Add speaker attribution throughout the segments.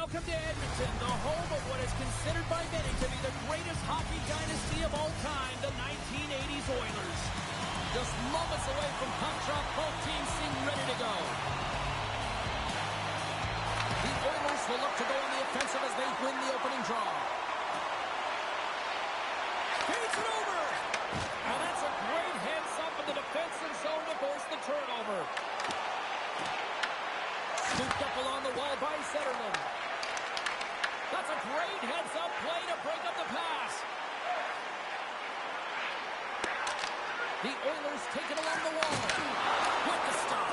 Speaker 1: Welcome to Edmonton, the home of what is considered by many to be the greatest hockey dynasty of all time, the 1980s Oilers. Just moments away from puck drop, both teams seem ready to go. The Oilers will look to go on the offensive as they win the opening draw. Feeds it over. Now that's a great heads-up in the defensive zone to force the turnover. Scooped up along the wall by Zetterlund. That's a great heads-up play to break up the pass. The Oilers take it along the wall. With the stop.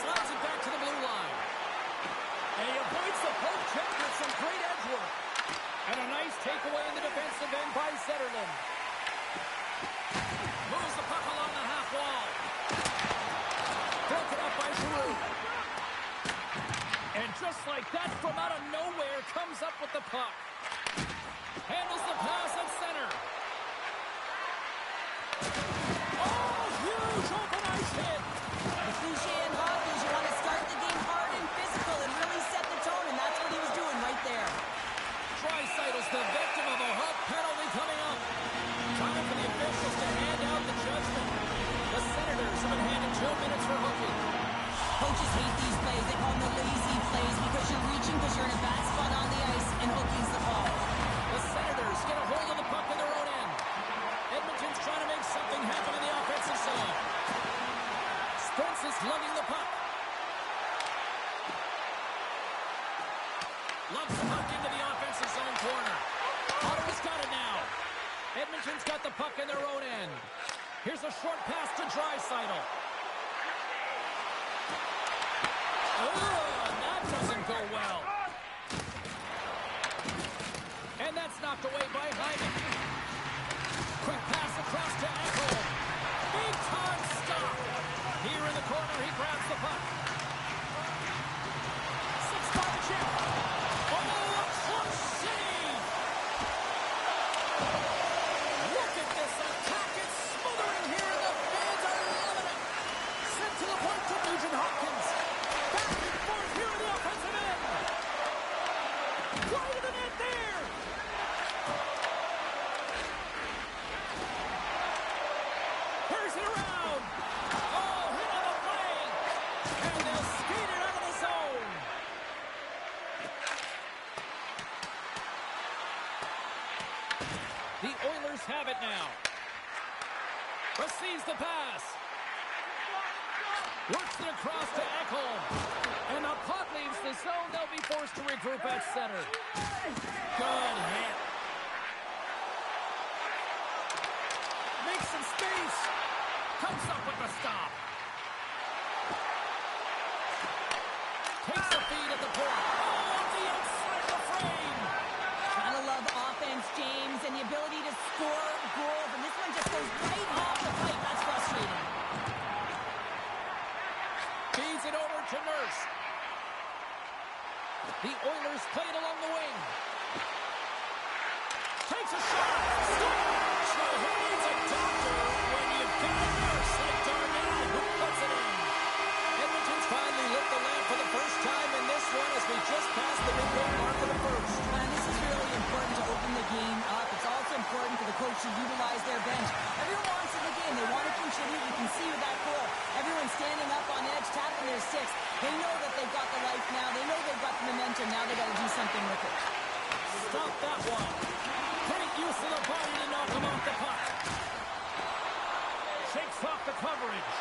Speaker 1: Slides it back to the blue line. And he avoids the poke check with some great edge work. And a nice takeaway in the defensive end by Zetterlund. Moves the puck along the half wall. Broken up by Giroux. And just like that, from out of nowhere, comes up with the puck. Handles the pass at center. Oh, huge open ice hit.
Speaker 2: The cliche in hockey is you want to start the game hard and physical and really set the tone, and that's what he was doing right there.
Speaker 1: Draisaitl's the victim of a hot penalty coming up. Time for the officials to hand out the judgment. The Senators have been handed 2 minutes for hooking.
Speaker 2: Coaches hate these plays. They call them the lazy plays because you're reaching because you're in a bad spot on the ice, and hooking's the call.
Speaker 1: The Senators get a hold of the puck in their own end. Edmonton's trying to make something happen in the offensive zone. Spence is lugging the puck. Lumps the puck into the offensive zone corner. Ottawa's got it now. Edmonton's got the puck in their own end. Here's a short pass to Draisaitl. Oh, that doesn't go well. And that's knocked away by Hyman. Quick pass across to Ekholm. Big time stop. Here in the corner, he grabs the puck. 6-5 check. Oh, a close save. Look at this attack. It's smothering here, and the fans are loving it. Sent to the point to Nugent Hopkins. Back and forth here in the offensive end. Wide of the net there. Here's it around. Oh, hit on the flank. And they'll skate it out of the zone. The Oilers have it now. Receives the pass. Works it across to Ekholm. And the puck leaves the zone. They'll be forced to regroup at center. Good hit. Makes some space. Comes up with the stop. Takes the feed at the point. Oh, the outside of the frame.
Speaker 2: Gotta love offense, James, and the ability to score goals, and this one just goes right off the pipe. That's frustrating.
Speaker 1: Feeds it over to Nurse. The Oilers play it along the wing. Takes a shot. Scores! Who needs a doctor when you've got a nurse like Darnell who puts it in? Edmonton's finally lit the lamp for the first time in this one as we just passed the midway mark of the first.
Speaker 2: And this is really important to open the game up. It's also important for the coach to utilize their bench. Everyone wants in the game. They want to contribute. You can see with that goal. Everyone's standing up on edge, tapping their sticks. They know that they've got the life now. They know they've got the momentum. Now they've got to do something with it.
Speaker 1: Stop that one. Great use of the body to knock him off the puck. Shakes off the coverage.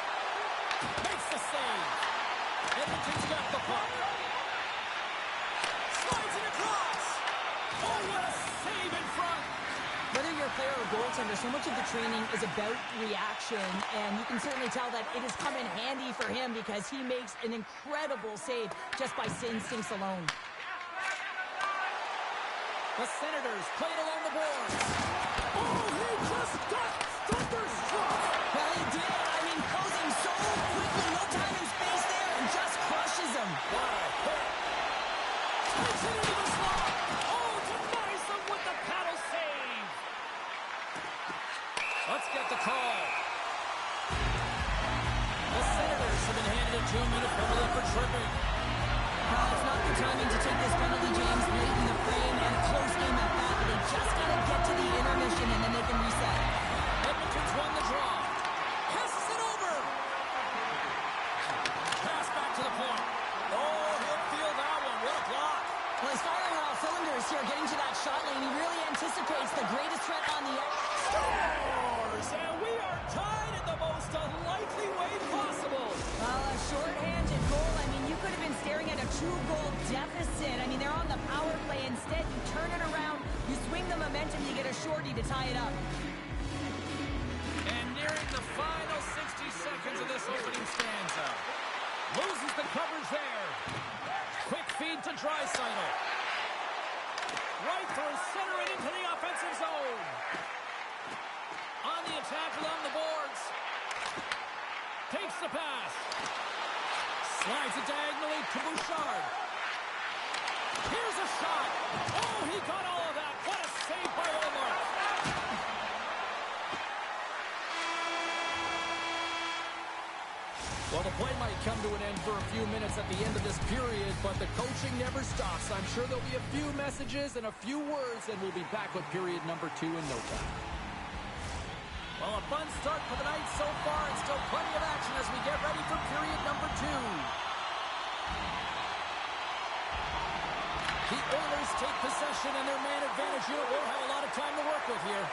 Speaker 1: Makes the save. Edmonton's got the puck. Slides it across. Oh, what a save in front.
Speaker 2: Whether you're a player or goaltender, so much of the training is about reaction, and you can certainly tell that it has come in handy for him because he makes an incredible save just by instincts alone.
Speaker 1: The Senators play it along the boards. Oh, he just got thunderstruck.
Speaker 2: Well, he did. I mean, closing so quickly, no time and space there, and just crushes him.
Speaker 1: What a hit. Takes it into the slot. Oh, denies them with the paddle save. Let's get the call. The Senators have been handed a 2-minute penalty for tripping.
Speaker 2: Well, it's not good timing to take this penalty, James, late in the frame, and a close game at that, but they just got to get to the intermission, and then they can reset.
Speaker 1: Edmonton's won the draw. Passes it over. Pass back to the point. Oh, he'll feel that one. What a block.
Speaker 2: Well, he's firing all cylinders here, getting to that shot lane. He really anticipates the greatest threat on the edge.
Speaker 1: Scores! And we are tied in the most unlikely way possible.
Speaker 2: Well, a short-handed goal. I mean, you could have been staring at a 2-goal deficit. I mean, they're on the power play. Instead, you turn it around, you swing the momentum, you get a shorty to tie it up.
Speaker 1: And nearing the final 60 seconds of this opening stanza. Loses the coverage there. Quick feed to Draisaitl. Right through center and into the offensive zone. On the attack along the boards. Takes the pass. Slides it diagonally to Bouchard. Here's a shot. Oh, he got all of that. What a save by Omar. Well, the play might come to an end for a few minutes at the end of this period, but the coaching never stops. I'm sure there'll be a few messages and a few words, and we'll be back with period number 2 in no time. Well, a fun start for the night so far, and still plenty of action as we get ready for period number 2. The Oilers take possession, and their man advantage unit won't have a lot of time to work with here.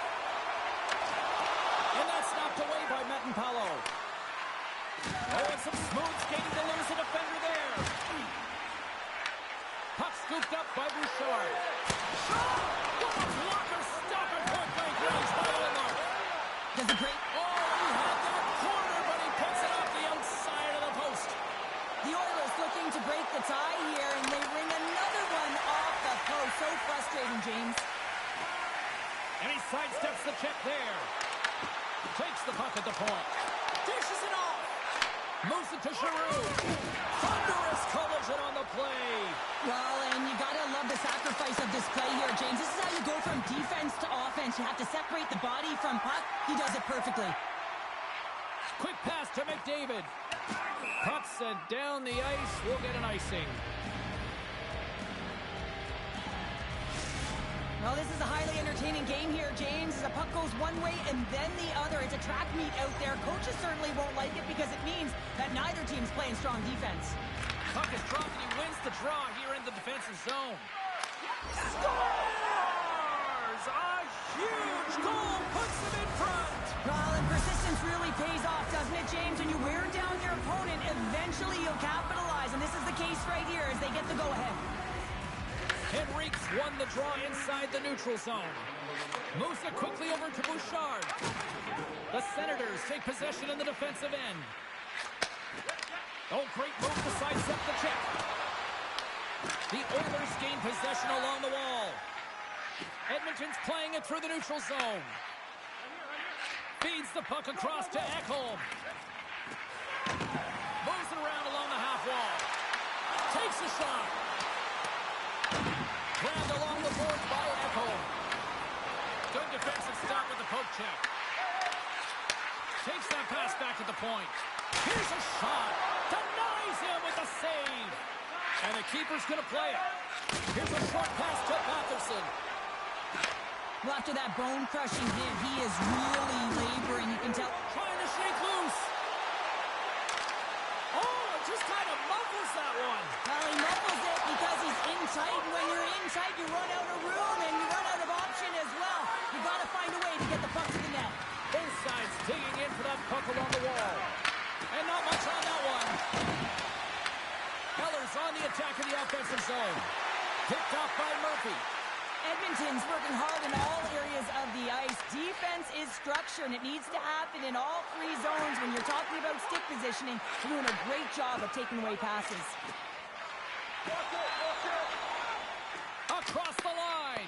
Speaker 1: And that's knocked away by Metanpalo. Oh, and some smooth skating to lose a defender there. Puck scooped up by Bouchard. Shot! What a blocker stop at point-blank range by Omar.
Speaker 2: Does a great...
Speaker 1: Oh, he had that corner, but he puts it off the outside of the post.
Speaker 2: The Oilers looking to break the tie here, and they ring another one off the post. So frustrating, James.
Speaker 1: And he sidesteps the check there. Takes the puck at the point. Dishes it off. Moves it to Giroux. Thunderous collision on the play.
Speaker 2: Well, and you got to love the sacrifice of this play here, James. This is how you go from defense to offense. You have to separate the body from puck. He does it perfectly.
Speaker 1: Quick pass to McDavid. Puck sent down the ice. We'll get an icing.
Speaker 2: Well, this is a highly entertaining game here, James. The puck goes one way and then the other. It's a track meet out there. Coaches certainly won't like it because it means that neither team's playing strong defense.
Speaker 1: Puck is dropped and he wins the draw here in the defensive zone. Scores! A huge goal puts them in front.
Speaker 2: Well, and persistence really pays off, doesn't it, James? When you wear down your opponent, eventually you'll capitalize. And this is the case right here as they get the go-ahead.
Speaker 1: Henriques won the draw inside the neutral zone. Moves it quickly over to Bouchard. The Senators take possession in the defensive end. Oh, great move to sidestep the check. The Oilers gain possession along the wall. Edmonton's playing it through the neutral zone. Feeds the puck across to Ekholm. Moves it around along the half wall. Takes a shot. Grabbed along the boards by Ekholm. Good defensive stop with the poke check. Takes that pass back at the point. Here's a shot. Denies him with a save. And the keeper's going to play it. Here's a short pass to Batherson.
Speaker 2: Well, after that bone-crushing hit, he is really laboring. You can tell.
Speaker 1: Trying to shake loose. Oh, it just kind of muffles that one.
Speaker 2: Well, he muffles it because he's in tight. And when you're in tight, you run out of room and you run out of option as well. You got to find a way to get the puck to the net.
Speaker 1: Both sides digging in for that puck along the wall. And not much on that one. Heller's on the attack in the offensive zone. Picked off by Murphy.
Speaker 2: Edmonton's working hard in all areas of the ice. Defense is structure, and it needs to happen in all three zones. When you're talking about stick positioning, they're doing a great job of taking away passes.
Speaker 1: Across the line.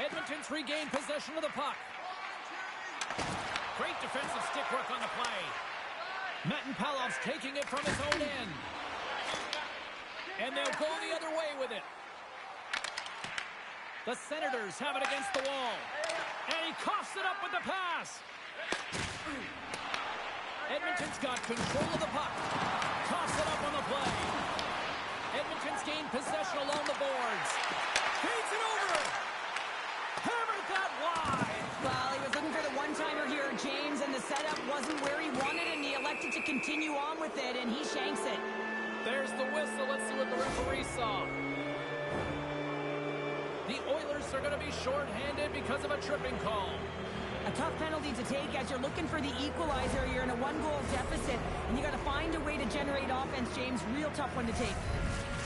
Speaker 1: Edmonton's regained possession of the puck. Great defensive stick work on the play. Metanpalov's taking it from his own end. And they'll go the other way with it. The Senators have it against the wall. And he coughs it up with the pass. Edmonton's got control of the puck. Coughs it up on the play. Edmonton's gained possession along the boards. Feeds it over. Hammered that wide.
Speaker 2: Well, he was looking for the one-timer here, James, and the setup wasn't where he wanted, and he elected to continue on with it, and he shanks it.
Speaker 1: There's the whistle. Let's see what the referee saw. The Oilers are going to be shorthanded because of a tripping call.
Speaker 2: A tough penalty to take as you're looking for the equalizer. You're in a one-goal deficit, and you got to find a way to generate offense, James. Real tough one to take.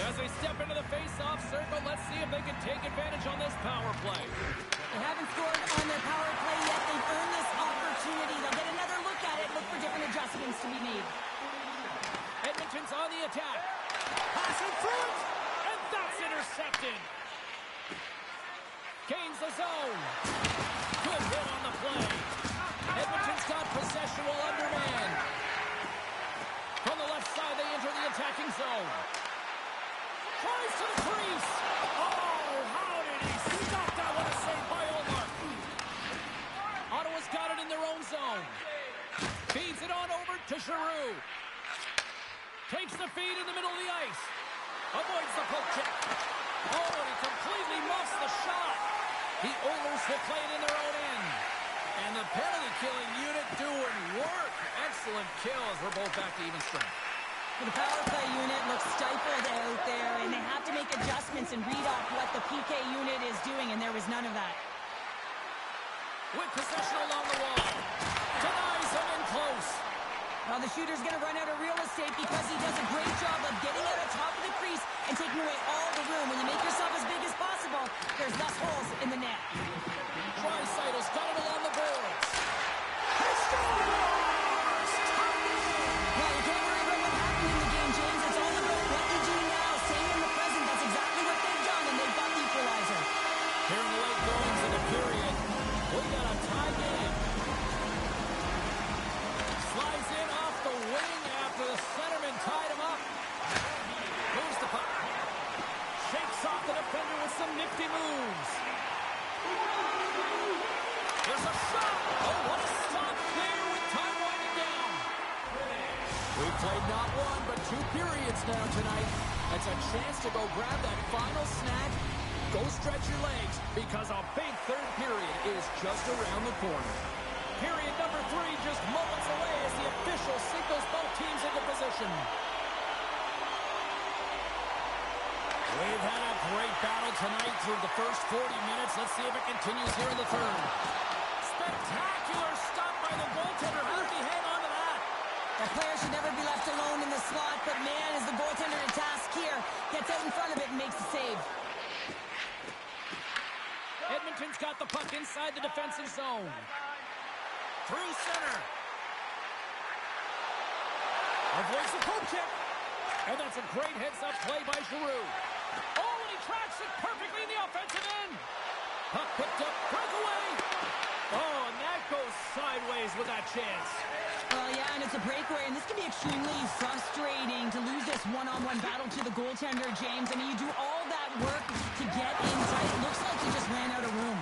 Speaker 1: As they step into the face-off circle, let's see if they can take advantage on this power play.
Speaker 2: They haven't scored on their power play yet. They've earned this opportunity. They'll get another look at it, look for different adjustments to be made.
Speaker 1: Edmonton's on the attack. Pass in front, and that's intercepted. Gains the zone. Good hit on the play. Edmonton's got possession while undermanned. From the left side, they enter the attacking zone. Tries to the crease. Oh, how did he stop that? What a save by Omar. Ottawa's got it in their own zone. Feeds it on over to Giroux. Takes the feed in the middle of the ice. Avoids the poke check. Oh, and he completely muffs the shot. The Oilers will play it in their own end. And the penalty-killing unit doing work. Excellent kill as we're both back to even strength.
Speaker 2: The power play unit looks stifled out there, and they have to make adjustments and read off what the PK unit is doing, and there was none of that.
Speaker 1: With possession along the wall. Denies him in close.
Speaker 2: Well, the shooter's going to run out of real estate because he does a great job of getting out on top of the crease and taking away all the room. When you make yourself as big as possible, there's less holes in the net.
Speaker 1: Draisaitl got it along the boards.
Speaker 2: He scores! Well, you can't worry about what happened in the game, James. It's all about what you do now. Staying in the present, that's exactly what they've done, and they've got the equalizer.
Speaker 1: Here in the late goings of the period, we got a tie game. Slides in off the wing after the centerman tied him up. Moves the puck. Shakes off the defender with some nifty moves. There's a shot. Oh, what a stop there with time winding down. We've played not one, but 2 periods now tonight. That's a chance to go grab that final snack. Go stretch your legs because a big third period is just around the corner. Period number 3 just moments away as the official signals both teams into position. We've had a great battle tonight through the first 40 minutes. Let's see if it continues here in the third. Spectacular stop by the goaltender. How did he hang on to that?
Speaker 2: That player should never be left alone in the slot, but man, is the goaltender to task here. Gets out in front of it and makes the save.
Speaker 1: Edmonton's got the puck inside the defensive zone. Through center. Avoids the poke check. And that's a great heads-up play by Giroux. Oh, and he tracks it perfectly in the offensive end. Puck picked up, breakaway. Oh, and that goes sideways with that chance.
Speaker 2: Well, yeah, and it's a breakaway, and this can be extremely frustrating to lose this one-on-one battle to the goaltender, James. I mean, you do all that work to get inside. It looks like you just ran out of room.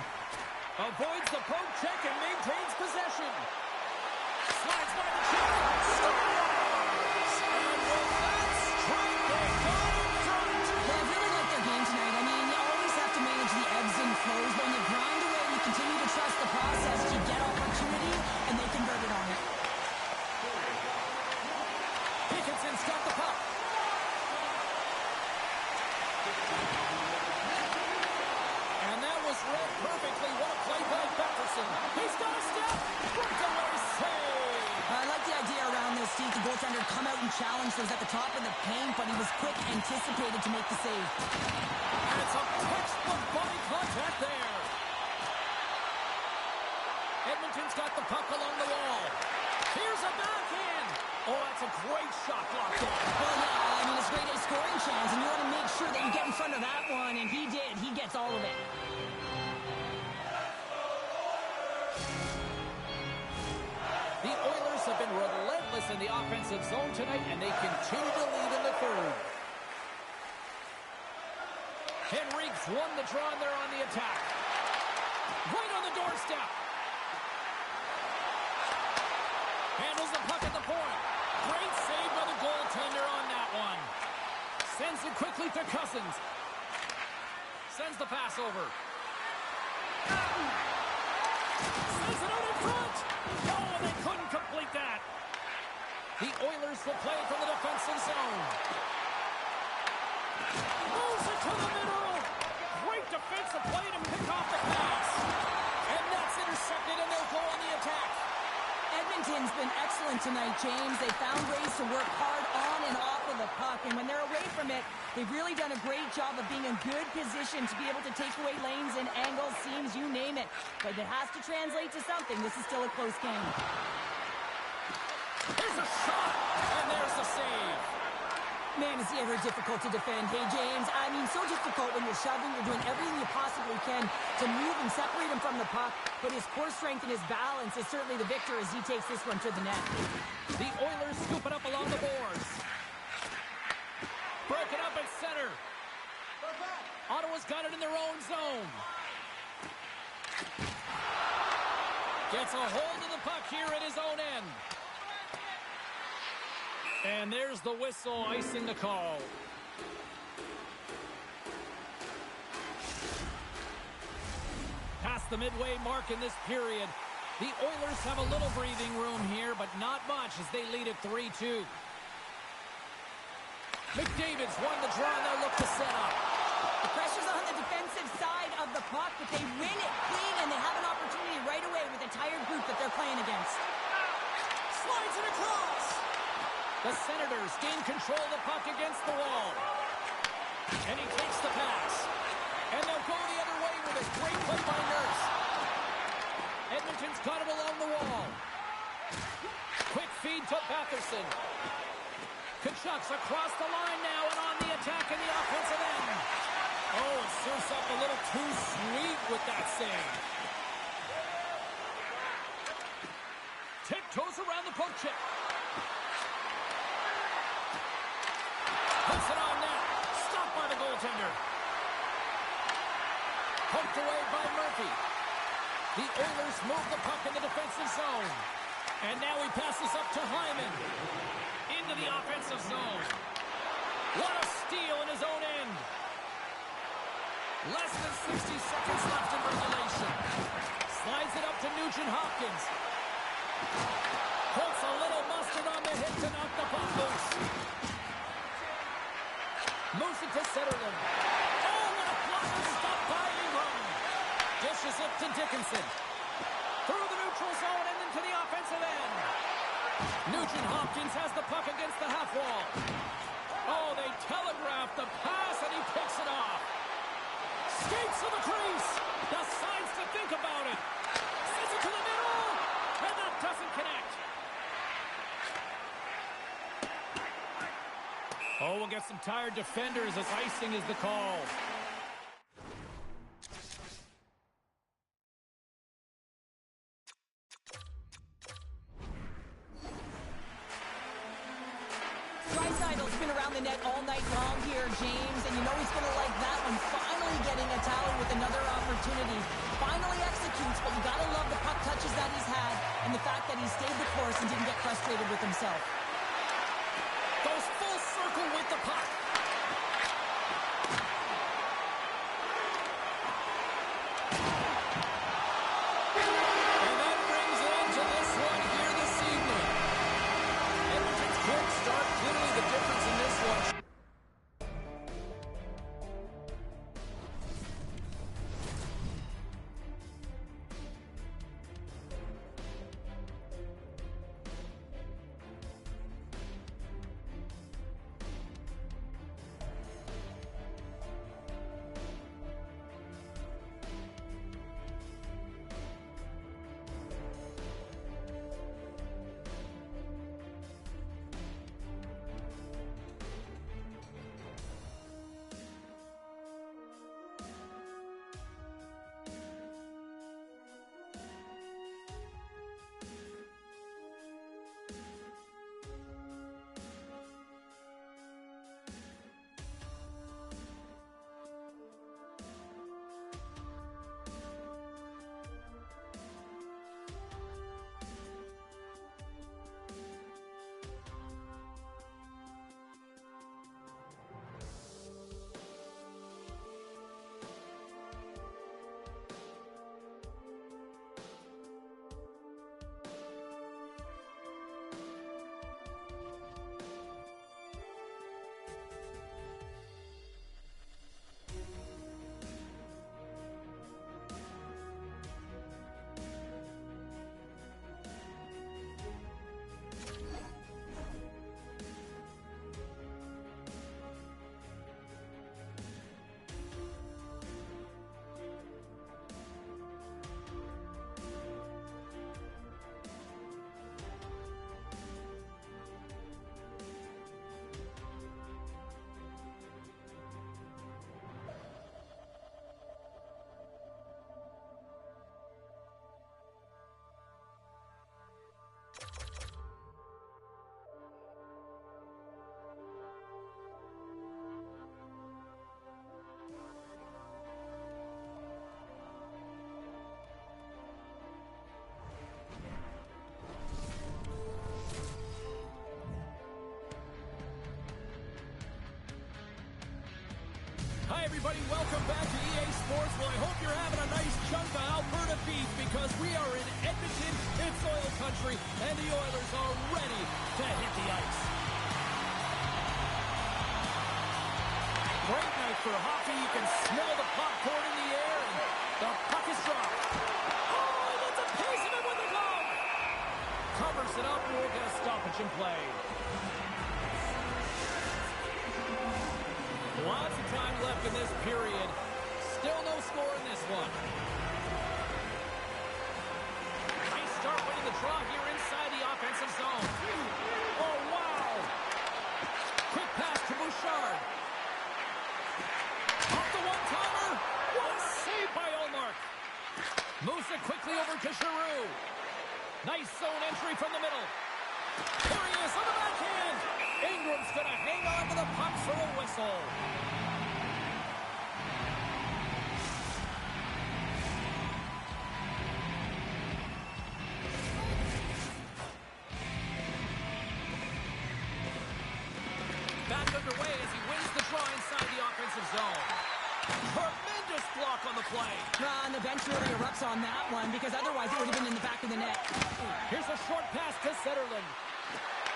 Speaker 1: Avoids the poke check and maintains possession. Slides by the check. Scores! And with that strike, they go in front.
Speaker 2: Well, I really like their game tonight. I mean, you always have to manage the ebbs and flows. When you grind away and you continue to trust the process, you get opportunity, and they converted on it.
Speaker 1: Dickinson's got the puck. And that was read perfectly. What a play by Beckerson. He's got a step. Breakaway save.
Speaker 2: I like the idea around this, Steve. The goaltender come out and challenge. He was at the top of the paint, but he was quick, anticipated to make the save.
Speaker 1: And it's a textbook body contact there. Edmonton's got the puck along the wall. Here's a backhand. Oh, that's a great shot blocked there.
Speaker 2: Well, yeah, I mean, it's great scoring chance, and you want to make sure that you get in front of that one, and he did. He gets all of it.
Speaker 1: The Oilers have been relentless in the offensive zone tonight, and they continue to lead in the third. Henrique's won the draw, and they're on the attack. Right on the doorstep. Handles the puck at the point. Great save by the goaltender on that one. Sends it quickly to Cousins. Sends the pass over. Sends it out in front. Oh, they couldn't complete that. The Oilers will play from the defensive zone. Moves it to the middle. Great defensive play to pick off the pass. And that's intercepted, and they'll go on the attack.
Speaker 2: Edmonton's been excellent tonight, James. They found ways to work hard on and off of the puck, and when they're away from it, they've really done a great job of being in good position to be able to take away lanes and angles, seams, you name it. But it has to translate to something. This is still a close game.
Speaker 1: There's a shot, and there's the save.
Speaker 2: Man, is he ever difficult to defend. Hey, James, I mean, so difficult when you're shoving. You're doing everything you possibly can to move and separate him from the puck. But his core strength and his balance is certainly the victor as he takes this one to the net.
Speaker 1: The Oilers scoop it up along the boards. Broken up at center. Ottawa's got it in their own zone. Gets a hold of the puck here at his own end. And there's the whistle, icing the call. Past the midway mark in this period. The Oilers have a little breathing room here, but not much as they lead at 3-2. McDavid's won the draw, and they'll look to set up.
Speaker 2: The pressure's on the defensive side of the puck, but they win it clean, and they have an opportunity right away with a tired group that they're playing against.
Speaker 1: Slides it across. The Senators gain control of the puck against the wall. And he takes the pass. And they'll go the other way with a great play by Nurse. Edmonton's got it along the wall. Quick feed to Batherson. Kachuk's across the line now and on the attack in the offensive end. Oh, it serves up a little too sweet with that save. Tiptoes around the poke check. Puts it on net. Stopped by the goaltender. Poked away by Murphy. The Oilers move the puck in the defensive zone. And now he passes up to Hyman. Into the offensive zone. What a steal in his own end. Less than 60 seconds left in regulation. Slides it up to Nugent-Hopkins. Puts a little mustard on the hit to knock the puck loose. Moves it to Setterlund. Oh, what a blocker stop by Ingram. Dishes it to Dickinson. Through the neutral zone and into the offensive end. Nugent-Hopkins has the puck against the half wall. Oh, they telegraph the pass and he picks it off. Skates to the crease. Decides to think about it. Sends it to the middle. And that doesn't connect. Oh, we'll get some tired defenders as icing is the call.
Speaker 2: Dreisaitl's been around the net all night long here, James, and you know he's going to like that one. Finally getting a tally with another opportunity. Finally executes, but you got to love the puck touches that he's had and the fact that he stayed the course and didn't get frustrated with himself.
Speaker 1: Goes full circle with the puck. And that brings it into this one here this evening. Edmonton's quick start, clearly the difference in this one. Hi, everybody. Welcome back to EA Sports. Well, I hope you're having a nice chunk of Alberta beef because we are in Edmonton. It's oil country, and the Oilers are ready to hit the ice. Great night for hockey. You can smell the popcorn in the air, and the puck is dropped. Oh, he gets a piece of it with the glove. Covers it up, and we'll get a stoppage in play. Lots of time left in this period. Still no score in this one. Nice start winning the draw here inside the offensive zone. Oh, wow. Quick pass to Bouchard. Off the one-timer. What a save by Ullmark. Moves it quickly over to Giroux. Nice zone entry from the middle. There he is on the backhand. Ingram's going to hang on to the puck for a whistle. Back underway as he wins the draw inside the offensive zone. Tremendous block on the play.
Speaker 2: And the bench really erupts on that one because otherwise it would have been in the back of the net.
Speaker 1: Here's a short pass to Zetterlund.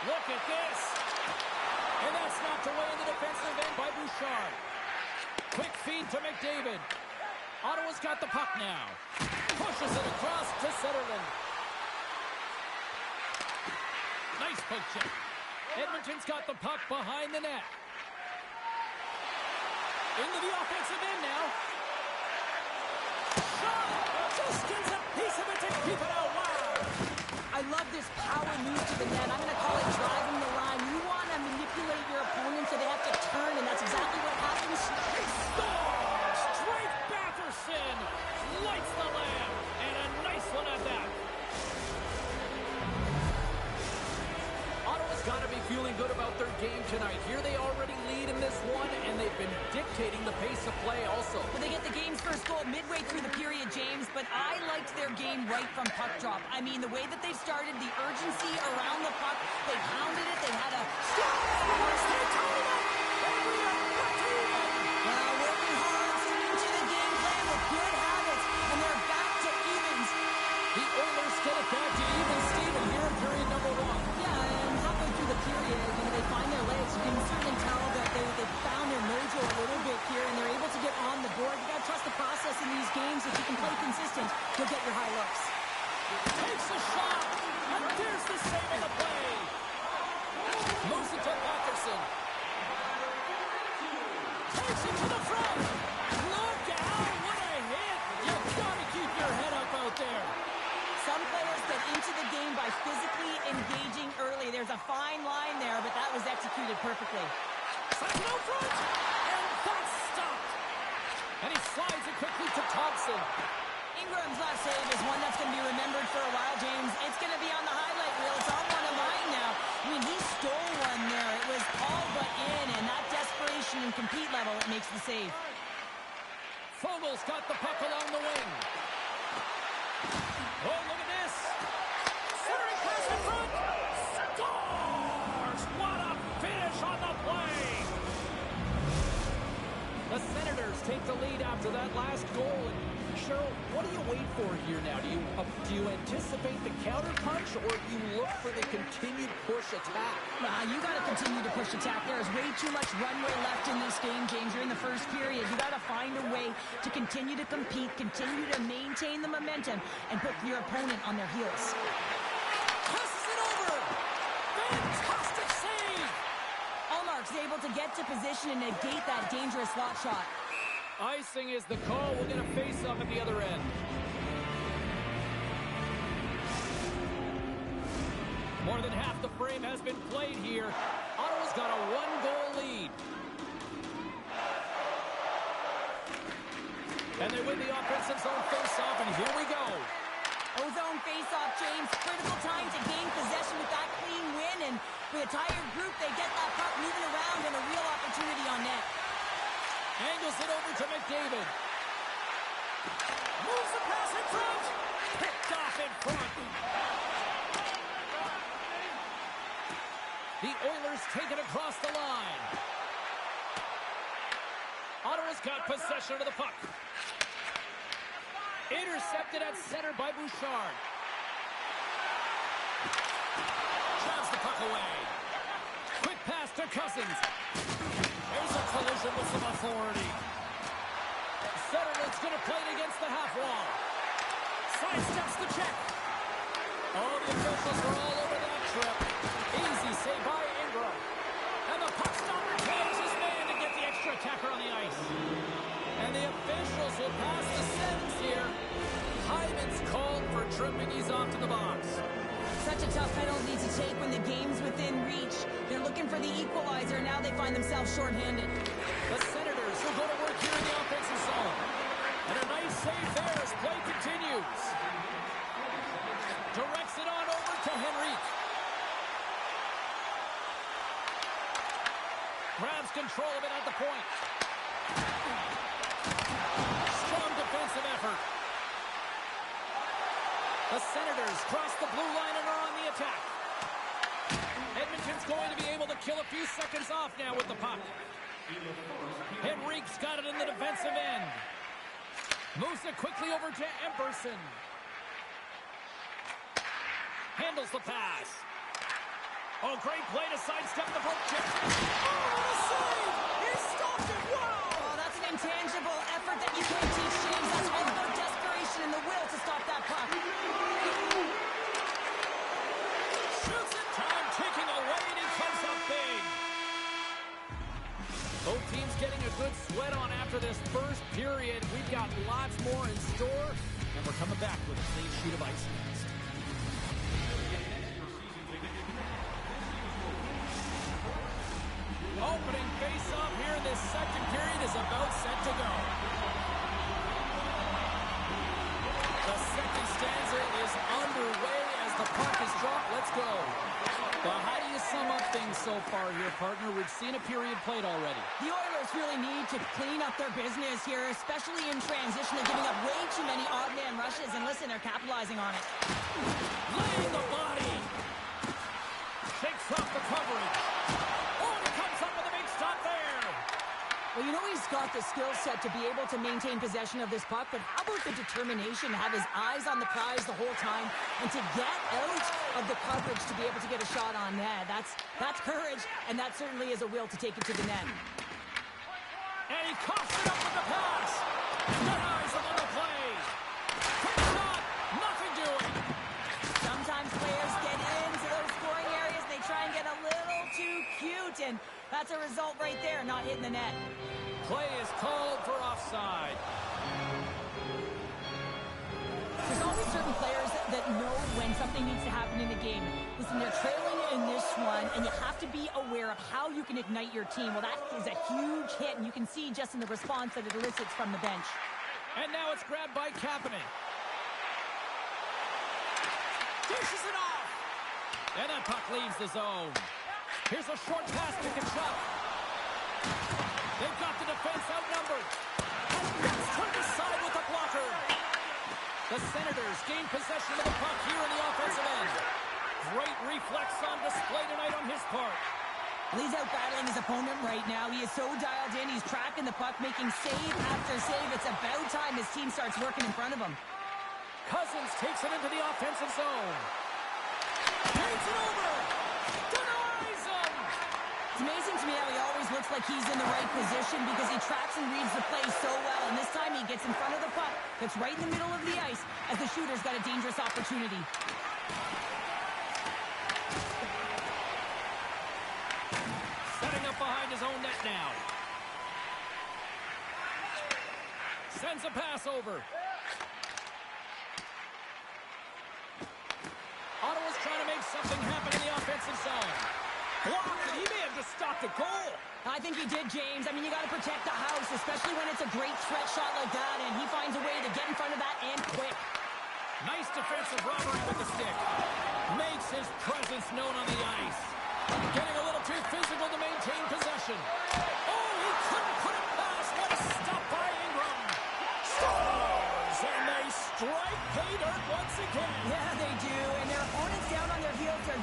Speaker 1: Look at this. And that's knocked away in the defensive end by Bouchard. Quick feed to McDavid. Ottawa's got the puck now. Pushes it across to Zetterlund. Nice poke check. Edmonton's got the puck behind the net. Into the offensive end now. Shot! Just gets a piece of it to keep it out. Wow!
Speaker 2: I love this power move to the net. I'm going to call it driving the line. You want to manipulate your opponent so they have to turn, and that's exactly what happens.
Speaker 1: He scores! Drake Batherson lights the lamp, and a nice one at that. Ottawa's got to be feeling good about their game tonight. Here they already lead in this one, and they've been dictating the pace of play also.
Speaker 2: Well, they get the game's first goal midway through the period, James, but I liked their game right from puck drop. I mean, the way that they started, the urgency around the puck, they pounded it, they had a... working hard, sticking to the game plan with good habits, and they're back to evens.
Speaker 1: The Oilers get it back to even Steven here in period number one.
Speaker 2: Yeah, and halfway through the period, they find their legs. You can certainly tell that they found their mojo a little bit here, and they're able to get on the board. You got to trust the process in these games. If you can play consistent, you'll get your high looks.
Speaker 1: Takes a shot, and there's the save on the play. Moves it to Batherson. Takes it to the front. Look out, what a hit. You've got to keep your head up out there.
Speaker 2: Some players get into the game by physically engaging early. There's a fine line there, but that was executed perfectly.
Speaker 1: Second out front, and that's stopped. And he slides it quickly to Thompson.
Speaker 2: Ingram's last save is one that's going to be remembered for a while, James. It's going to be on the highlight reel. It's on one of mine now. I mean, he stole one there. It was all but in, and that desperation and compete level, it makes the save.
Speaker 1: Fogel's got the puck along the wing. Oh, look at this. Centering pass in front. Scores! What a finish on the play. The Senators take the lead after that last goal. And Cheryl, what do you wait for here now? Do you anticipate the counter punch, or do you look for the continued push attack?
Speaker 2: You got to continue to push attack. There is way too much runway left in this game, James. You're in the first period. You got to find a way to continue to compete, continue to maintain the momentum, and put your opponent on their heels.
Speaker 1: Passes it over. Fantastic save.
Speaker 2: Ullmark's able to get to position and negate that dangerous slot shot.
Speaker 1: Icing is the call. We'll get a face-off at the other end. More than half the frame has been played here. Ottawa's got a one-goal lead. And they win the offensive zone face-off, and here we go.
Speaker 2: Ozone face-off, James. Critical time to gain possession with that clean win, and with a tired group, they get that puck moving around and a real opportunity on net.
Speaker 1: Angles it over to McDavid. Moves the pass in front. Picked off in front. The Oilers take it across the line. Ottawa's got possession of the puck. Intercepted at center by Bouchard. Drives the puck away. Quick pass to Cousins. There's a collision with some authority. Centerman's going to play it against the half wall. Sidesteps the check. Oh, the officials were all over that trip. Easy save by Ingram. And the puck stopper tells his man to get the extra attacker on the ice. And the officials will pass the sentence here. Hyman's called for tripping. He's off to the box.
Speaker 2: Such a tough penalty to take when the game's within reach. They're looking for the equalizer. Now they find themselves shorthanded.
Speaker 1: The Senators will go to work here in the offensive zone. And a nice save there as play continues. Directs it on over to Henrique. Grabs control of it at the point. Strong defensive effort. The Senators cross the blue line and are on the attack. Edmonton's going to be able to kill a few seconds off now with the puck. Henrique's got it in the defensive end. Moves it quickly over to Emberson. Handles the pass. Oh, great play to sidestep the poke check. Oh, what a save! He stopped it! Wow!
Speaker 2: Oh, that's an intangible effort that you can't teach, James. That's all about desperation and the will to stop that puck.
Speaker 1: Shoots it, time ticking away, and he comes up big. Both teams getting a good sweat on after this first period. We've got lots more in store, and we're coming back with a clean sheet of ice next. Opening face-off here in this second period is about set to go. The second stanza is underway as the puck is dropped. Let's go. Well, how do you sum up things so far here, partner? We've seen a period played already.
Speaker 2: The Oilers really need to clean up their business here, especially in transition. They're giving up way too many odd-man rushes, and listen, they're capitalizing on it.
Speaker 1: Laying the body. Shakes off the coverage. Oh, and he comes up with a big stop there.
Speaker 2: Well, you know he's got the skill set to be able to maintain possession of this puck, but how about the determination to have his eyes on the prize the whole time and to get out of the coverage to be able to get a shot on net? That's courage, and that certainly is a will to take it to the net.
Speaker 1: And he coughs it up with the pass. Got eyes on the play. Quick shot, nothing doing.
Speaker 2: Sometimes players get into those scoring areas, they try and get a little too cute, and that's a result right there, not hitting the net.
Speaker 1: Play is called for offside.
Speaker 2: There's always certain players that know when something needs to happen in a game. Listen, they're trailing in this one, and you have to be aware of how you can ignite your team. Well, that is a huge hit, and you can see just in the response that it elicits from the bench.
Speaker 1: And now it's grabbed by Kapanen. Dishes it off. And that puck leaves the zone. Here's a short pass to Kachuk. They've got the defense outnumbered. And that's turned aside with a blocker. The Senators gain possession of the puck here in the offensive end. Great reflex on display tonight on his part.
Speaker 2: He's out battling his opponent right now. He is so dialed in. He's tracking the puck, making save after save. It's about time his team starts working in front of him.
Speaker 1: Cousins takes it into the offensive zone. Takes it over. Denies him.
Speaker 2: It's amazing to me how he always looks like he's in the right position because he tracks and reads the play so well. And this time he gets in front of the puck that's right in the middle of the ice as the shooter's got a dangerous opportunity.
Speaker 1: Setting up behind his own net now. Sends a pass over. Ottawa's trying to make something happen in the offensive zone. Blocked, and he may have just stopped a goal.
Speaker 2: I think he did, James. I mean, you got to protect the house, especially when it's a great stretch shot like that, and he finds a way to get in front of that and quick.
Speaker 1: Nice defensive robbery with the stick. Makes his presence known on the ice. Getting a little too physical to maintain possession. Oh, he couldn't put it past. What a stop by Ingram. Scores, and they strike pay dirt once again.
Speaker 2: Yeah, they do, and their opponents down on their heels are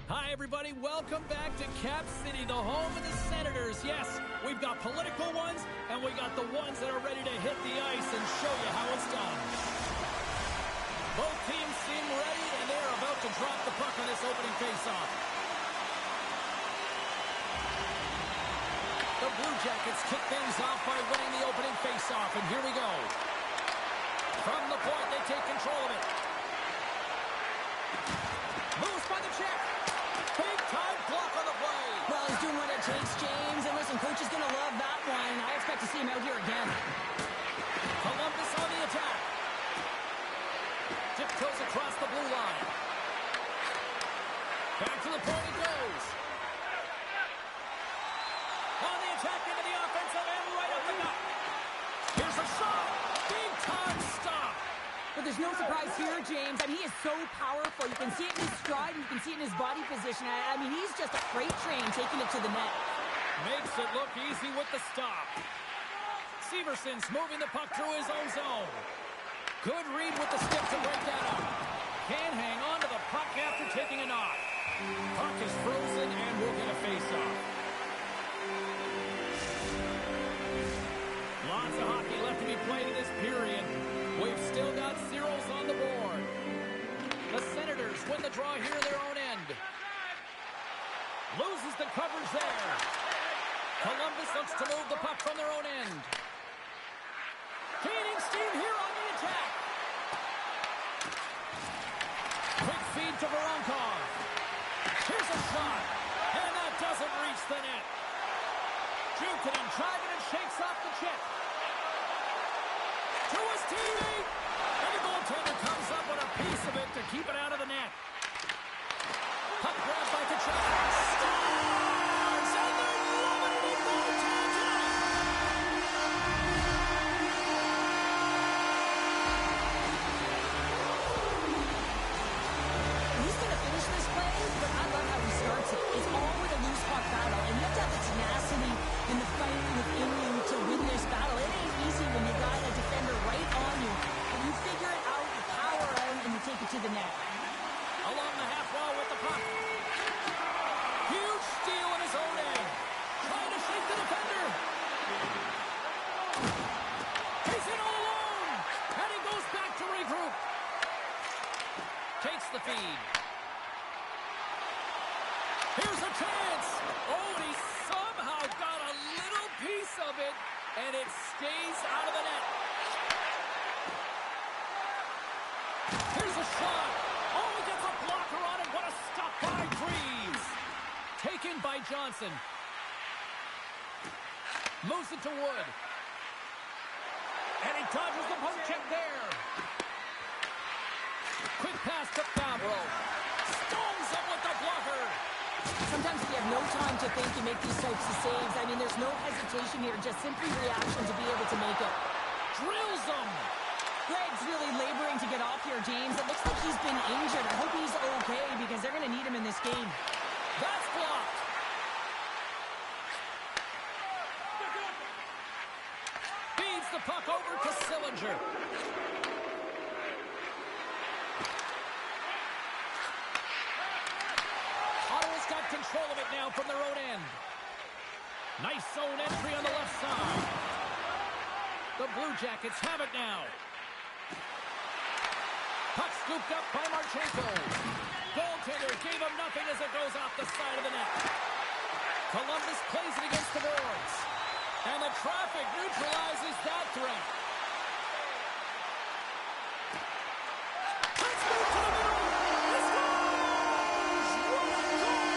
Speaker 1: Hi, everybody. Welcome back to Cap City, the home of the Senators. Yes, we've got political ones, and we got the ones that are ready to hit the ice and show you how it's done. Both teams seem ready, and they're about to drop the puck on this opening faceoff. The Blue Jackets kick things off by winning the opening faceoff, and here we go. From the point, they take control of it. Moves by the check. Big-time block on the play.
Speaker 2: Well, he's doing what it takes, James. And listen, coach is going to love that one. I expect to see him out here again.
Speaker 1: Columbus on the attack. Tiptoes across the blue line. Back to the point it goes. On the attack into the offensive end, right up the gut. Here's a shot. Big-time stop.
Speaker 2: But there's no surprise here, James. I mean, he is so powerful. You can see it in his stride, and you can see it in his body position. I mean, he's just a freight train taking it to the net.
Speaker 1: Makes it look easy with the stop. Severson's moving the puck through his own zone. Good read with the stick to break that up. Can't hang on to the puck after taking a knock. Puck is frozen, and we'll get a face-off. Lots of hockey left to be played in this period. We've still got zeros on the board. The Senators win the draw here in their own end. Loses the coverage there. Columbus looks to move the puck from their own end. Gaining steam here on the attack. Quick feed to Voronkov. Here's a shot. And that doesn't reach the net. Jukinen driving and shakes off the chip. To his teammate. And the goaltender comes up with a piece of it to keep it out of the net. Puck grabbed by Tkachuk. Scores! And they're loving it in overtime tonight.
Speaker 2: He's going to finish this play, but I love how he starts it. It's all with a loose puck battle, and you have to have the tenacity and the fight within you to win this battle. It ain't easy when you got a defender right on you. But you figure it out, you power out, and you take it to the net.
Speaker 1: Along the half wall with the puck. Huge steal in his own end. Trying to shake the defender. He's in all alone. And he goes back to regroup. Takes the feed. Here's a chance. Oh, and he somehow got a little piece of it. And it stays out of the net. Here's a shot. Oh, he gets a blocker on it. What a stop by Greaves. Taken by Johnson. Moves it to Wood. And he dodges the poke check there. Quick pass to Fabro. Stones him with the blocker.
Speaker 2: Sometimes if you have no time to think, you make these types of saves. I mean, there's no hesitation here, just simply reaction to be able to make it.
Speaker 1: Drills him.
Speaker 2: Greg's really laboring to get off here, James. It looks like he's been injured. I hope he's okay because they're going to need him in this game.
Speaker 1: That's blocked. Feeds the puck over to Sillinger. Ottawa's got control of it now from their own end. Nice zone entry on the left side. The Blue Jackets have it now. Puck scooped up by Marchenko. Goaltender gave him nothing as it goes off the side of the net. Columbus plays it against the boards. And the traffic neutralizes that threat. Let's move to the middle. He scores! What a goal!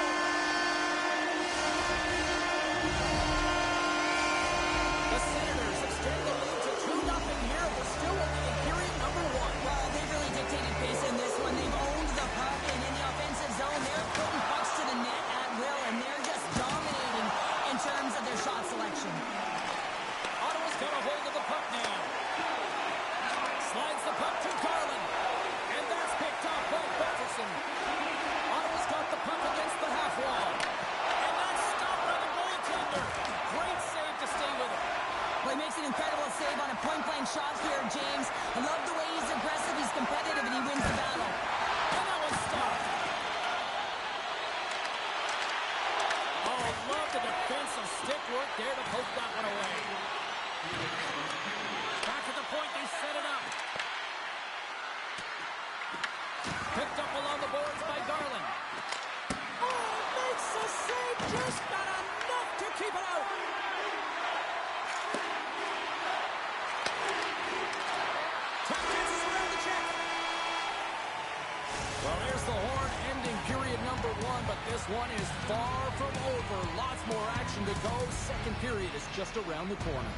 Speaker 1: The Senators extend the lead to 2-0 here. We're still only in period number 1.
Speaker 2: Well, they really dictated pace in this one. They've owned the puck, and in the offensive zone, they're putting pucks to the net at will, and they're just dominating in terms of their shot selection.
Speaker 1: Ottawa's got a hold of the puck now. Horn ending period number 1, but this one is far from over. Lots more action to go. Second period is just around the corner.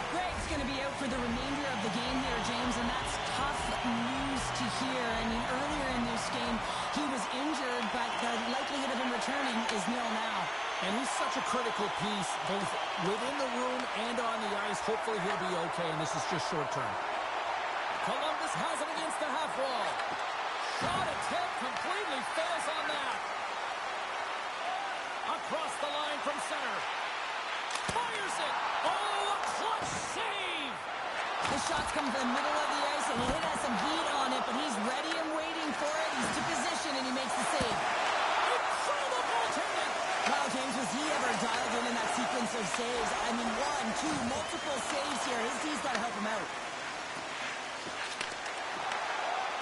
Speaker 2: Greg's going to be out for the remainder of the game here, James, and that's tough news to hear. I mean, earlier in this game, he was injured, but the likelihood of him returning is nil now.
Speaker 1: And he's such a critical piece, both within the room and on the ice. Hopefully he'll be okay, and this is just short term. Columbus has it against the half wall. Shot attempt completely fails on that. Across the line from center. Fires it. Oh, a clutch save.
Speaker 2: The shots come from the middle of the ice, and it has some heat on it, but he's ready and waiting for it. He's to position, and he makes the save.
Speaker 1: Incredible goaltending.
Speaker 2: Wow, James, was he ever dialed in that sequence of saves? I mean, 1, 2, multiple saves here. His team's got to help him out.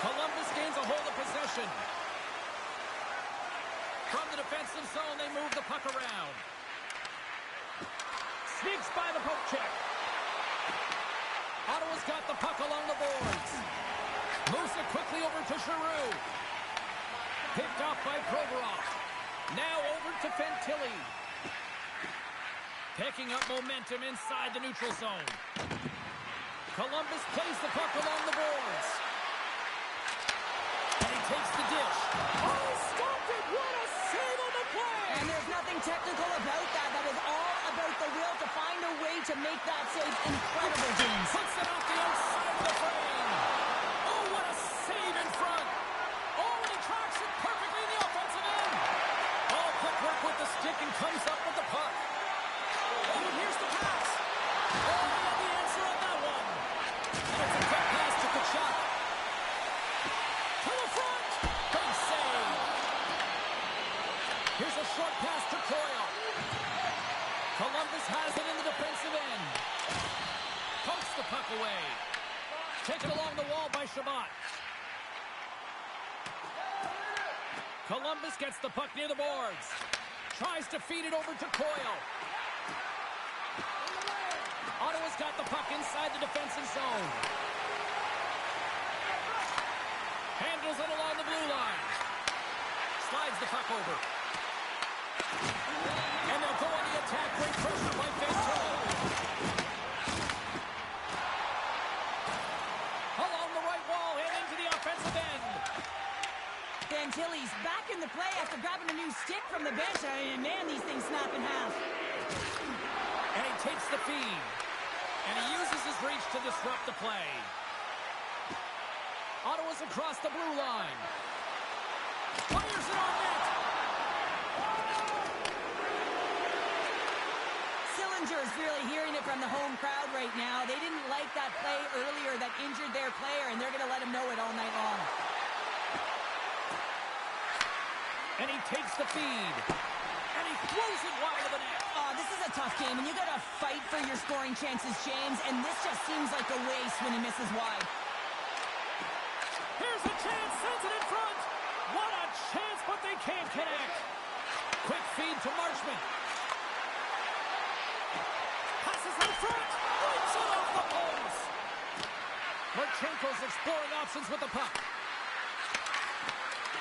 Speaker 1: Columbus gains a hold of possession. From the defensive zone, they move the puck around. Sneaks by the poke check. Ottawa's got the puck along the boards. Moves it quickly over to Giroux. Picked off by Provorov. Now over to Fantilli. Picking up momentum inside the neutral zone. Columbus plays the puck along the boards. And he takes the dish. Oh, stopped it! What a save on the play!
Speaker 2: And there's nothing technical about that. That is all about the will to find a way to make that save. Incredible, James.
Speaker 1: Puts it off the outside of the frame. Oh, what a save in front. Oh, and he tracks it perfectly in the offensive end. Oh, quick work with the stick and comes up with the puck. Oh, and here's the pass. Oh, he had the answer on that one. And it's a quick pass to Tkachuk. To the front. Big save. Here's a short pass to Coyle. Columbus has it in the defensive end. Pokes the puck away. Taken along the wall by Shabbat. Columbus gets the puck near the boards. Tries to feed it over to Coyle. Ottawa's got the puck inside the defensive zone. Handles it along the blue line. Slides the puck over. And they'll go on the attack. Great pressure by Fantilli. Along the right wall and into the offensive end.
Speaker 2: Fantilli's back in the play after grabbing a new stick from the bench. I mean, man, these things snap in half.
Speaker 1: And he takes the feed. And he uses his reach to disrupt the play. Ottawa's across the blue line. Fires it on net.
Speaker 2: Sillinger's really hearing it from the home crowd right now. They didn't like that play earlier that injured their player, and they're going to let him know it all night long.
Speaker 1: And he takes the feed. And he throws it wide of the net.
Speaker 2: Oh, this is a tough game, and you got to fight for your scoring chances, James, and this just seems like a waste when he misses wide.
Speaker 1: Here's a chance, sends it in front. What a chance, but they can't connect. Quick feed to Marchment. Passes in front. Breaks it off the post. Marchenko's exploring options with the puck.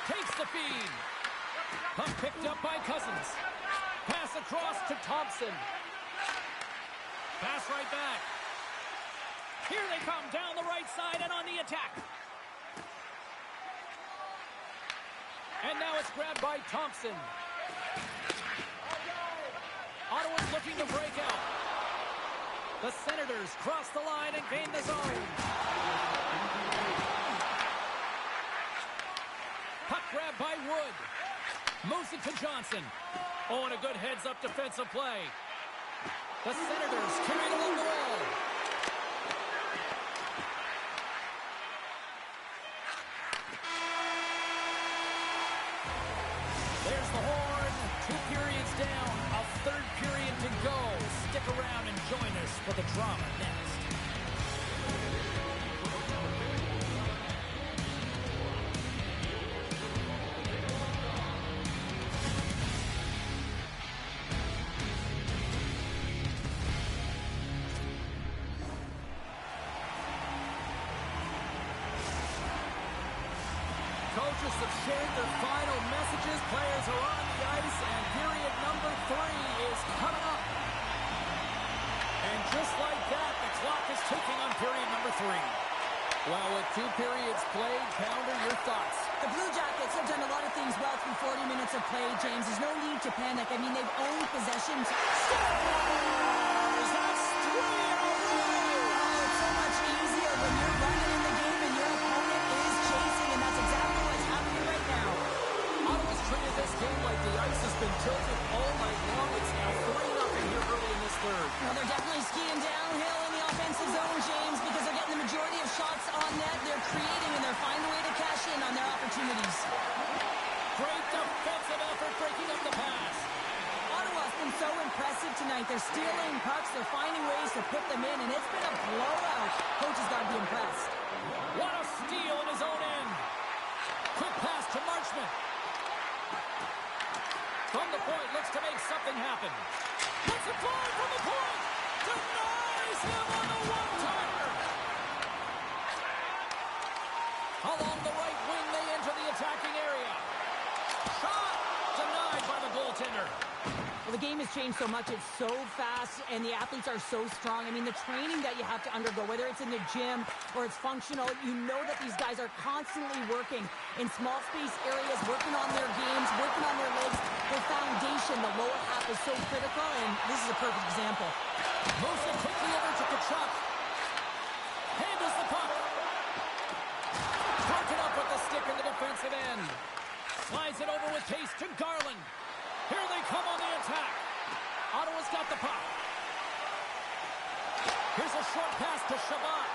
Speaker 1: Takes the feed. Puck picked up by Cousins. Pass across to Thompson. Pass right back. Here they come down the right side and on the attack. And now it's grabbed by Thompson. Ottawa's looking to break out. The Senators cross the line and gain the zone. Puck grab by Wood. Moves it to Johnson. Oh, and a good heads-up defensive play. The Senators carried along the wall. There's the horn. 2 periods down. A third period to go. Stick around and join us for the drama next. coaches have shared their final messages. Players are on the ice, and period number 3 is coming up. And just like that, the clock is ticking on period number 3. Well, with 2 periods played, Pounder, your thoughts?
Speaker 2: The Blue Jackets have done a lot of things well through 40 minutes of play, James. There's no need to panic. I mean, they've owned possession.
Speaker 1: That's 3 in a row!
Speaker 2: Oh, it's so much easier when you're running in the game and your opponent is chasing, and that's exactly what's happening right now.
Speaker 1: Ottawa's treated this game like the ice has been tilted all night long. It's now 3-0 here early in this third.
Speaker 2: Well, they're definitely skiing downhill in the offensive zone, James, because they're getting the majority of shots on net. They're creating, and they're finding a way to cash in on their opportunities.
Speaker 1: Great defensive effort breaking up the pass.
Speaker 2: Ottawa's been so impressive tonight. They're stealing pucks. They're finding ways to put them in, and it's been a blowout. Coach has got to be impressed.
Speaker 1: What a steal in his own end. Quick pass to Marchment. From the point, looks to make something happen. Puts it forward from the point. Denies him on the one-timer. Along the right wing, they enter the attacking area. Shot denied by the goaltender.
Speaker 2: Well, the game has changed so much. It's so fast, and the athletes are so strong. I mean, the training that you have to undergo, whether it's in the gym or it's functional, you know that these guys are constantly working in small space areas, working on their games, working on their legs. Their foundation, the lower half, is so critical, and this is a perfect example.
Speaker 1: Moves it quickly over to Kachuk. Handles the puck. Broken up with the stick in the defensive end. Slides it over with pace to Garland. Here they come on the attack. Ottawa's got the puck. Here's a short pass to Shabbat.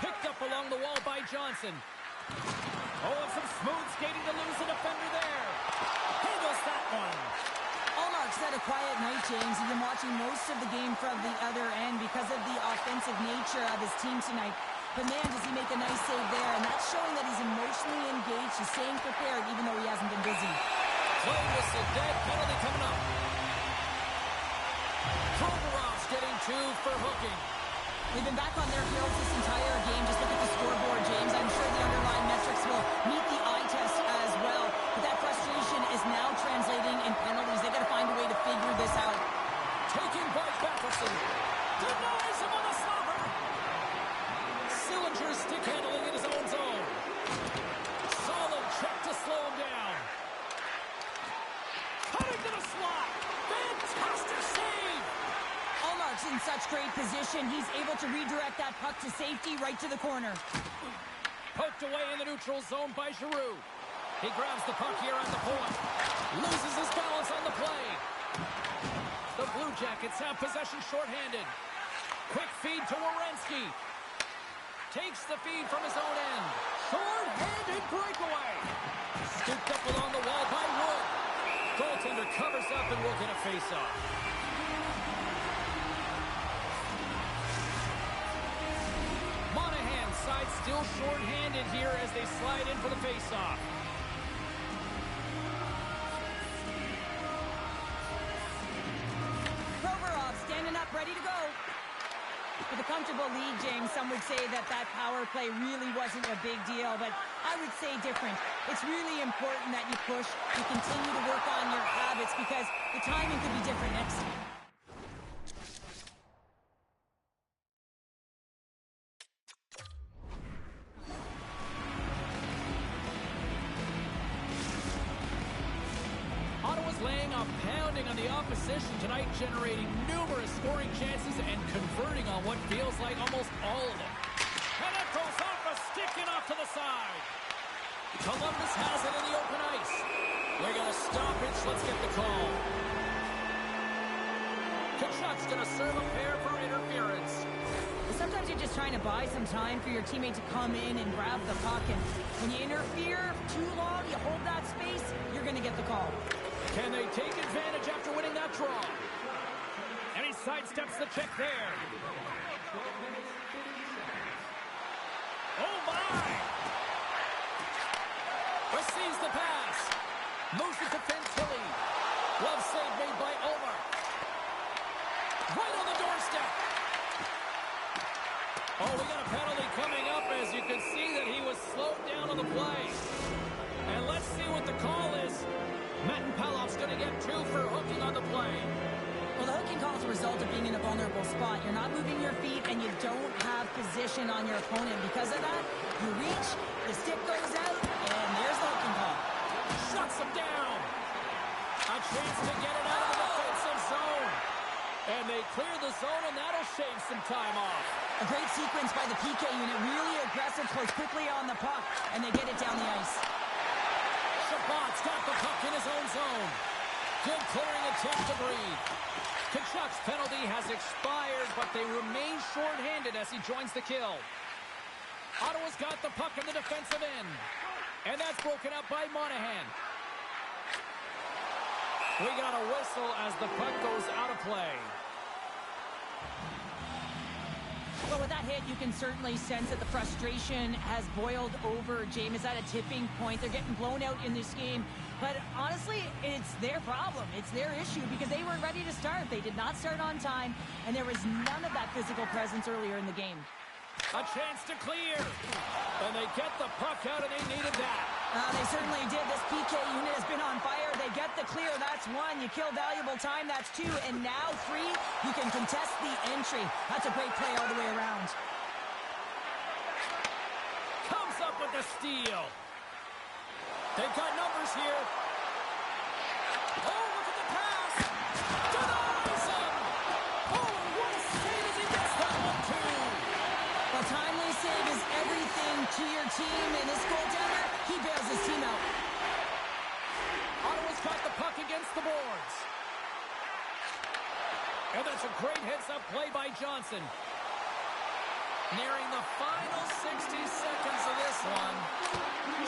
Speaker 1: Picked up along the wall by Johnson. Oh, and some smooth skating to lose a defender there. Handles that one.
Speaker 2: Allmark's had a quiet night, James. He's been watching most of the game from the other end because of the offensive nature of his team tonight. But man, does he make a nice save there, and that's showing that he's emotionally engaged. He's staying prepared even though he hasn't been busy.
Speaker 1: Play whistle dead, penalty coming up. Provorov's getting 2 for hooking.
Speaker 2: They've been back on their heels this entire game. Just look at the scoreboard, James. I'm sure the underlying metrics will meet the eye test as well. But that frustration is now translating in penalties. They've got to find a way to figure this out.
Speaker 1: Taken by Batherson. Denies him on the slobber. Sillinger's stick handling in his own zone. Solid check to slow him down. Cutting to the slot. Fantastic save.
Speaker 2: Allmark's in such great position. He's able to redirect that puck to safety right to the corner.
Speaker 1: Poked away in the neutral zone by Giroux. He grabs the puck here at the point. Loses his balance on the play. The Blue Jackets have possession shorthanded. Quick feed to Werenski. Takes the feed from his own end. Short-handed breakaway. Scooped up along the wall by Wood. Goaltender covers up and will get a face-off. Monahan's side still short-handed here as they slide in for the face-off.
Speaker 2: Provorov standing up, ready to go. With a comfortable lead, James, some would say that power play really wasn't a big deal, but I would say different. It's really important that you push, you continue to work on your habits because the timing could be different next time.
Speaker 1: Laying a pounding on the opposition tonight, generating numerous scoring chances and converting on what feels like almost all of them. And it goes off a stick and off to the side. Columbus has it in the open ice. They're going to stoppage. Let's get the call. Kachuk's going to serve a pair for interference.
Speaker 2: Sometimes you're just trying to buy some time for your teammate to come in and grab the puck, and when you interfere too long, you hold that space, you're going to get the call.
Speaker 1: Can they take advantage after winning that draw? And he sidesteps the check there. Oh, my! Receives the pass. Moves it to Fantilli. Glove save made by Omar. Right on the doorstep. Oh, we got a penalty coming up as you can see that he was slowed down on the play. And let's see what the call is. Matt Palov's going to get 2 for hooking on the play.
Speaker 2: Well, the hooking call is a result of being in a vulnerable spot. You're not moving your feet, and you don't have position on your opponent. Because of that, you reach, the stick goes out, and there's the hooking call.
Speaker 1: Shuts him down. A chance to get it out of the defensive zone. And they clear the zone, and that'll shave some time off.
Speaker 2: A great sequence by the PK unit. Really aggressive, close quickly on the puck, and they get it down the ice.
Speaker 1: Chabot's got the puck in his own zone. Good clearing attempt to breathe. Tkachuk's penalty has expired, but they remain short-handed as he joins the kill. Ottawa's got the puck in the defensive end. And that's broken up by Monahan. We got a whistle as the puck goes out of play.
Speaker 2: Well, with that hit, you can certainly sense that the frustration has boiled over. James is at a tipping point. They're getting blown out in this game. But honestly, it's their problem. It's their issue because they weren't ready to start. They did not start on time, and there was none of that physical presence earlier in the game.
Speaker 1: A chance to clear. And they get the puck out, and they needed that.
Speaker 2: They certainly did. This PK unit has been on fire. They get the clear. That's 1. You kill valuable time. That's 2. And now 3, you can contest the entry. That's a great play all the way around.
Speaker 1: Comes up with the steal. They've got numbers here. Oh, look at the pass. Denies him. Oh, what a save as he gets that one, too.
Speaker 2: A timely save is everything to your team, and this goaltender, he bails his team out.
Speaker 1: Ottawa's got the puck against the boards. And that's a great heads-up play by Johnson. Nearing the final 60 seconds of this one.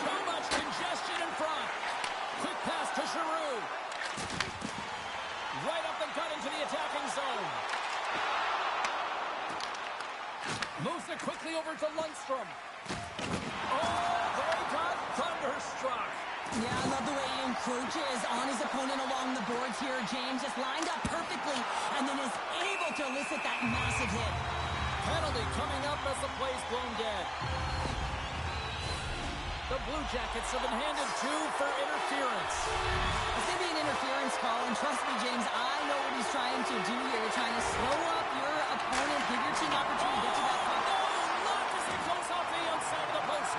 Speaker 1: Too much congestion in front. Quick pass to Giroux. Right up the gut into the attacking zone. Moves it quickly over to Lundstrom. Oh, they got thunderstruck.
Speaker 2: Yeah, I love the way he encroaches on his opponent along the boards here. James just lined up perfectly and then is able to elicit that massive hit.
Speaker 1: Penalty coming up as the play's blown dead. The Blue Jackets have been handed 2 for interference.
Speaker 2: It's going to be an interference call, and trust me, James, I know what he's trying to do here. He's trying to slow up your opponent, give your team opportunity to get to that puck.
Speaker 1: Look as it goes off the outside of the post.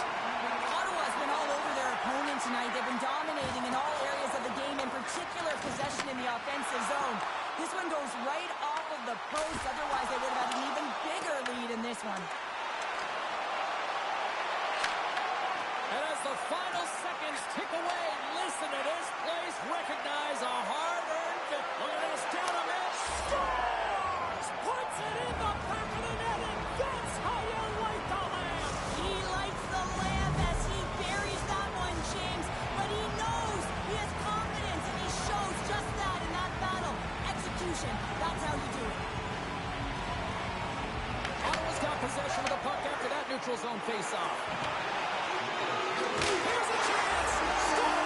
Speaker 2: Ottawa's been all over their opponent tonight. They've been dominating in all areas of the game, in particular possession in the offensive zone. This one goes right off of the post. Otherwise, they would have had an even bigger lead in this one.
Speaker 1: And as the final seconds tick away, listen to this place recognize a hard-earned victory. Look at this, down a man, scores! Puts it in the back of the net, and that's how you light the lamp!
Speaker 2: He lights the lamp as he buries that one, James. But he knows he has confidence, and he shows just that in that battle. Execution, that's how you do it.
Speaker 1: Ottawa's got possession of the puck after that neutral zone face-off. Here's a chance! Score!